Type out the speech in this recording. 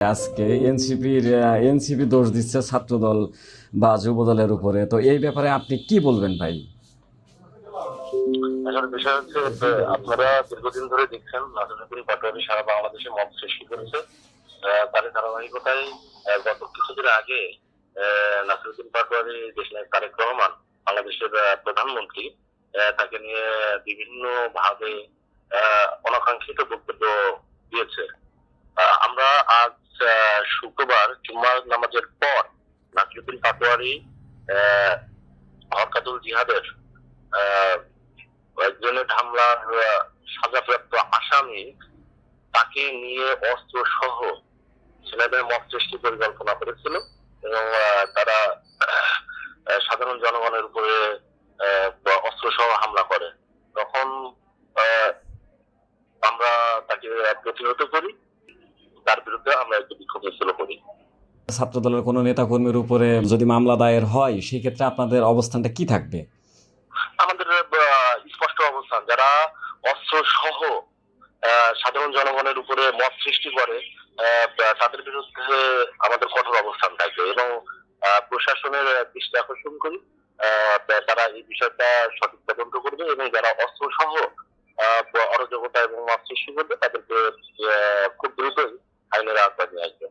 আজকে এনসিপি দোষ দিচ্ছে ছাত্রদল বা যুবদলের উপরে, তো এই ব্যাপারে আপনি কি বলবেন ভাই? আসলে বিষয় হচ্ছে আপনারা দীর্ঘদিন ধরে দেখছেন নাসিরউদ্দিন পাটোয়ারি সারা বাংলাদেশে মব সৃষ্টি করেছে। তার ধারাবাহিকতায় গত কিছুদিন আগে নাসিরউদ্দিন পাটোয়ারি দেশনায়ক তারেক রহমান বাংলাদেশের প্রধানমন্ত্রী তাকে নিয়ে বিভিন্ন ভাবে অনাকাঙ্ক্ষিত বক্তব্য দিয়েছে। আমরা আজ শুক্রবার জুম্মার নামাজের পর নাসিরউদ্দিন পাটোয়ারি হরকাতুল জিহাদের গ্রেনেড হামলার সাজাপ্রাপ্ত আসামি তাকে নিয়ে অস্ত্র সহ ছেলেদের মব সৃষ্টি পরিকল্পনা করেছিল এবং তারা সাধারণ জনগণের উপরে অস্ত্র সহ হামলা করে। তখন আমরা তাকে প্রতিহত করি, তার বিরুদ্ধে আমরা একটি বিক্ষোভ মিছিল করি। ছাত্রদলের কোনো নেতাকর্মীর উপরে যদি মামলা দায়ের হয়, সেই ক্ষেত্রে আপনাদের অবস্থানটা কি থাকবে? আমাদের স্পষ্ট অবস্থান, যারা অস্ত্র সহ সাধারণ জনগণের উপরে মব সৃষ্টি করে তাদের বিরুদ্ধে আমাদের কঠোর অবস্থান থাকবে এবং প্রশাসনের দৃষ্টি আকর্ষণ করি তারা এই বিষয়টা সঠিক তদন্ত করবে এবং যারা অস্ত্র সহ অরাজকতা এবং মব সৃষ্টি করবে তাদেরকে খুব দ্রুতই আইনের আওতায় নিয়ে আসবে।